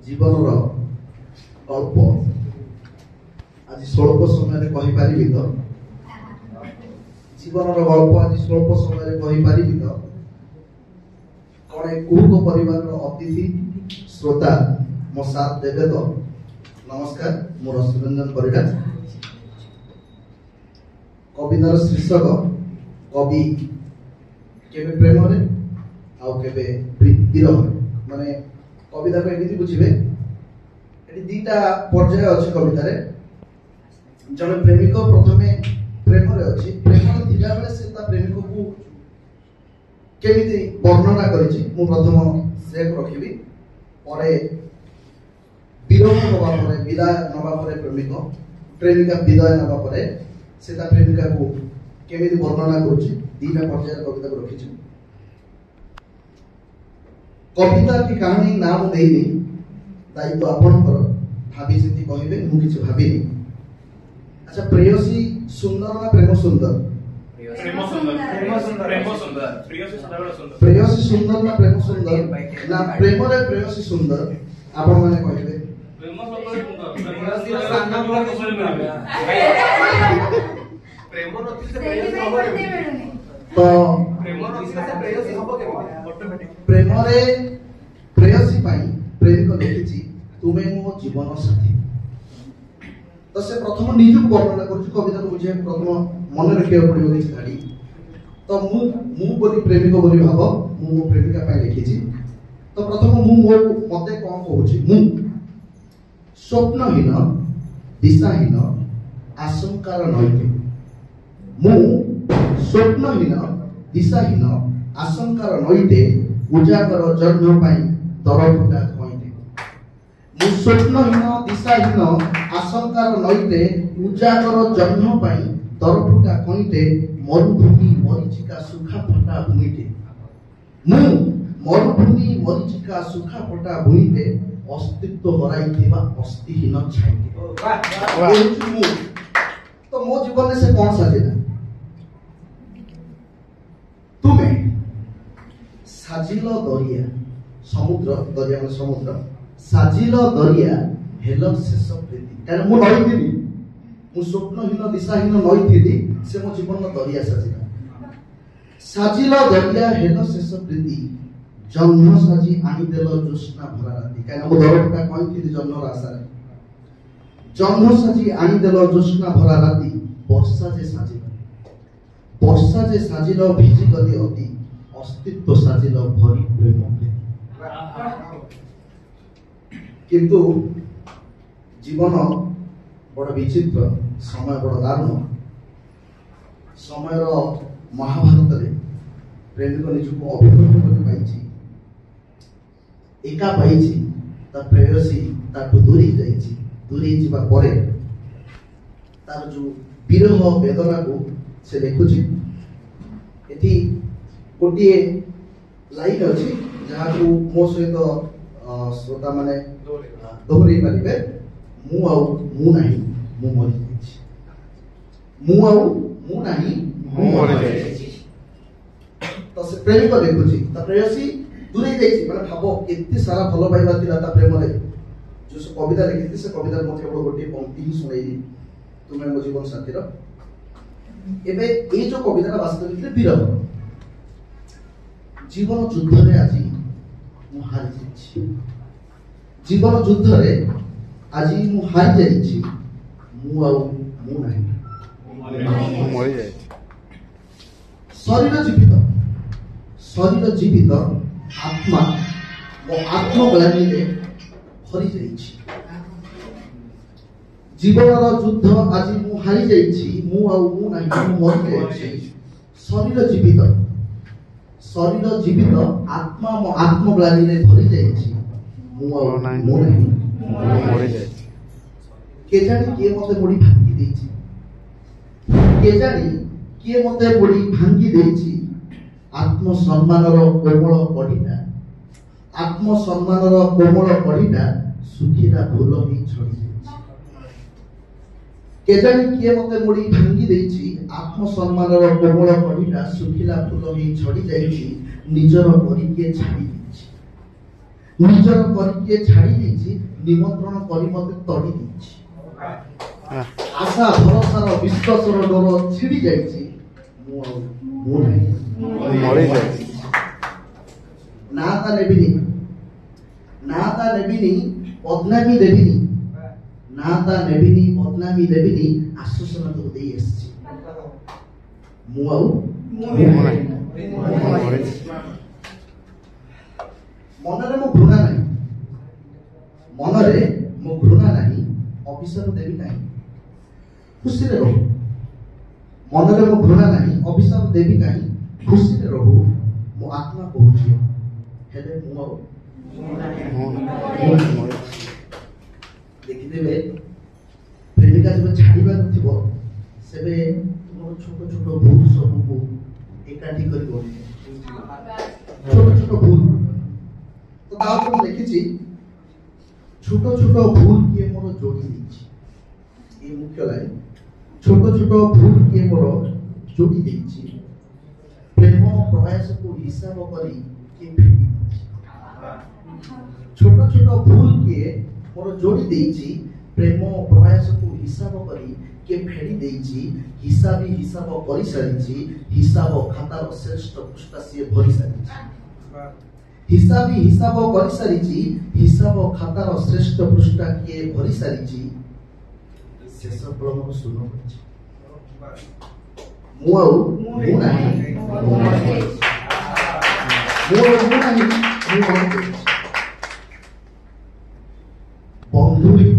जीवन गल्प आज स्वल्प समय कही पारि तो जीवन गल्प आज स्वल्प समय कही पारि तो कौन कुहुक परिवार अतिथि श्रोता मो साथ देवे तो नमस्कार मोर सुरंजन परिडा कवितार शीर्षक कवि केबे प्रेम रे आउ केबे विरह माने कविता को एमिति बुझिबे एटी दीटा पर्याय अछि कविता रे जने प्रेमिक प्रथमे प्रेम रे अछि प्रेम रे थिला बेले से ता प्रेमिक को केमिति वर्णना करिछि मु प्रथम सेक रखिबी परे विरह नबा परे विदाय नबा परे प्रेमिक प्रेमिका विदाय नबा परे से ता प्रेमिका को केमिति वर्णना करिछि दीटा पर्याय कविता को रखिछि कविता की कहानी नाम देनी दायित्व आपणकर भावी चिंती कहबे मु किछ भाबिनी अच्छा प्रेयसी सुंदर ना प्रेम सुंदर प्रेम सुंदर प्रेम सुंदर प्रेयसी सदाबेला सुंदर प्रेयसी सुंदर ना प्रेम सुंदर ना प्रेम रे प्रेयसी सुंदर आपण माने कहबे प्रेम सुंदर प्रेयसी रा सान्ना बोला के सुंदर प्रेम नथि से प्रेयसी हबो तो प्रेम नथि से प्रेयसी हबो के ऑटोमेटिक प्रेम रे प्रेयसी पाई प्रेमिक लिखिछि तुमे मो जीवन साथी तो से प्रथम निज वर्णना करछु कविता को बुझे प्रथम मन रखिया पड़ियो कि गाड़ी तो मु बोली प्रेमिक बोली भाव मु मो प्रेमिका पाई लिखिछि तो प्रथम मु मते कोन कहूछि मु स्वप्नहीन दिशाहीन आशंकार नैते मु स्वप्नहीन दिशाहीन आशंकार नैते उजागर जन्म पाई तरफुटा कइते मु स्वप्नहीन दिशाहीन आशंकार नैते उजागर जन्म पाई तरफुटा कइते मरुभूमि मरीचिका सुखा फटा भूमिते मु मरुभूमि मरीचिका सुखा फटा भूमिते अस्तित्व हराइथिबा अस्तिहीन छाइते मु तो मो जीवन में से कौन साजिला तुमे साजिल दरिया समुद्र दरिया में समुद्र साजिल दरिया हेल शेष प्रीति कारण मु नई थिली मु स्वप्नहीन दिशाहीन नई थिली से मो जीवन दरिया साजिला साजिल दरिया हेल शेष प्रीति जन्म साजी आनी देल ज्योत्स्ना भरा राति कारण मु दरटा कहि थिली जन्म आशा जन्म साजी आनी देल ज्योत्स्ना भरा राति वर्षा जे साजिल भिजी गली अति अस्तित्व साजिल भरी प्रेम किंतु जीवन बड़ विचित्र समय बड़ दारुण समय महाभारत रे प्रेमिक निजको अभिप्रेत कर पाइछि एका पाइछि ता प्रेयसी ताठु दूरी जाइछि दूरी जिबा परे तार जो विरह वेदना को से देखुछि एठी गोटे लाइन अछि जहाँ को मो सहित श्रोता माने दोहरी पारिबे मु आउ मु नाही मु मरि जाइछि मु आउ मु नाही मु मरि जाइछि तो से प्रेमिक देखुछि ता प्रेयसी दूरे जाइछि माने भाबो केते सारा भलो पाइबा थिला ता प्रेम रे जो से कविता लिखिथि से कविता मते केवल गोटे पंक्ति ही सुनाइली तुमे मो जीवन साथी रो एबे ए जो कविता वास्तविक रे विरह जीवन युद्ध रे आज मु हारि जाइछि जीवन युद्ध रे आज मु हारि जाइछि मु आउ मु नाही मु मरि जाइछि शरीर जीवित आत्मा मो आत्मग्लानि रे भरि जाइछि जीवनर युद्ध आज मु हारि जाइछि मु आउ मु नाही मु मरि जाइछि शरीर जीवित आत्मा मो आत्मग्लानि रे भरि जाइछि मु आउ मु नाही मु मरि जाइछि के जानि के मते मुड़ी भांगी देइछि के जानि के मते मुड़ी भांगी देइछि आत्म सम्मानर कोमल कढ़ीटा आत्म सम्मानर कोमल कढ़ीटा सुखीला फूल ही छड़ी जाइछि के जानि के मते मुड़ी भांगी देइछि आत्म सम्मानर कोमल कढ़ीटा सुखीला फूल ही छड़ी जाइछि निजर करी के छाड़ी ନିଜର କରିକି ଛାଡ଼ି ଦେଇଛି, ନିମନ୍ତ୍ରଣ କରି ମତେ ତଡ଼ି ଦେଇଛି। ଆଶା ଭରସାର ବିଶ୍ୱାସର ଡୋର ଛିଡ଼ି ଯାଇଛି, ମୁଁ ନାହିଁ ମରି ଯାଇଛି। ନା ତା ନେବିନି, ନା ତା ନେବିନି, ବଦନାମୀ ଦେବିନି, ନା ତା ନେବିନି, ବଦନାମୀ ଦେବିନି, ଆଶ୍ୱାସନା ତାକୁ ଦେଇ ଆସିଛି। ମୁଁ ନାହିଁ। ମନରେ ମୋ ଘୃଣା ନାହିଁ, ମନରେ ମୋ ଘୃଣା ନାହିଁ, ଅଭିଶାପ ଦେବି ନାହିଁ, ଖୁସିରେ ରହୁ। ମନରେ ମୋ ଘୃଣା ନାହିଁ, ଅଭିଶାପ ଦେବି ନାହିଁ, ଖୁସିରେ ରହୁ। ମୋ ଆତ୍ମା କହୁଛି, ହେଲେ ମୁଁ ଦେଖିଦେବେ, ପ୍ରେମିକା ଯେବେ ଛାଡ଼ିବାକୁ ଥିବ, ସେବେ ତୁମର ଛୋଟ ଛୋଟ ଭୁଲ ସବୁକୁ ଏକାଠି କରିବ, ଛୋଟ ଛୋଟ ଭୁଲ। ତ ତାପରେ ମୁଁ ଦେଖିଛି, ଛୋଟ ଛୋଟ ଭୁଲ କିଏ ମୋର ଯୋଡ଼ି ଦେଇଛି। এই মুখ্য লাইন, ছোট ছোট ভুল কিଏ ମୋର ଯୋଡ଼ି ଦେଇଛି, ପ୍ରେମ ପ୍ରୟାସକୁ ହିସାବ କରି କିଏ ଫେରି ଦେଇଛି। ଛୋଟ ଛୋଟ ଭୁଲ କିଏ ମୋର ଯୋଡ଼ି ଦେଇଛି, ପ୍ରେମ ପ୍ରୟାସକୁ ହିସାବ କରି କିଏ ଫେରି ଦେଇଛି। ହିସାବ କରିସାରିଛି, ହିସାବ ଖାତାର ଶ୍ରେଷ୍ଠ ପୃଷ୍ଠା ସିଏ ଭରି ସାରିଛି। ହିସାବ କରିସାରିଛି, ହିସାବ ଖାତାର ଶ୍ରେଷ୍ଠ ପୃଷ୍ଠା କିଏ ଭରି ସାରିଛି। ଶେଷ ଫଳ ମୋର ଶୂନ କରିଛି। ମୁଁ ନାହିଁ, ମୁଁ ବନ୍ଧୁ ହେଇ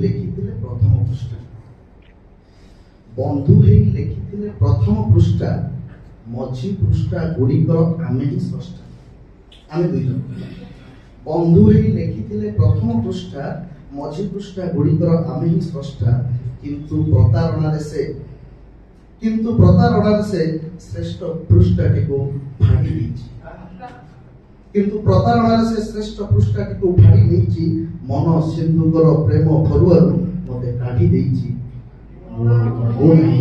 ଲେଖିଥିଲେ ପ୍ରଥମ ପୃଷ୍ଠା, ବନ୍ଧୁ ହେଇ ଲେଖିଥିଲେ ପ୍ରଥମ ପୃଷ୍ଠା, ମଝି ପୃଷ୍ଠା ଗୁଡ଼ିକର ଆମେ ହିଁ ସ୍ରଷ୍ଟା। ଆମେ ଦୁଇ ଜଣ ବନ୍ଧୁ ହେଇ ଲେଖିଥିଲେ ପ୍ରଥମ ପୃଷ୍ଠା, ମଝି ପୃଷ୍ଠା ଗୁଡ଼ିକର ଆମେ ହିଁ ସ୍ରଷ୍ଟା। କିନ୍ତୁ ପ୍ରତାରଣାରେ ସେ ଶ୍ରେଷ୍ଠ ପୃଷ୍ଠାଟିକୁ ଭାଡ଼ି ଦେଇଛି। ମନ ସିନ୍ଧୁଙ୍କର ପ୍ରେମ ଫରୁଆରୁ ମତେ କାଢ଼ି ଦେଇଛି। ମୁଁ ନାହିଁ।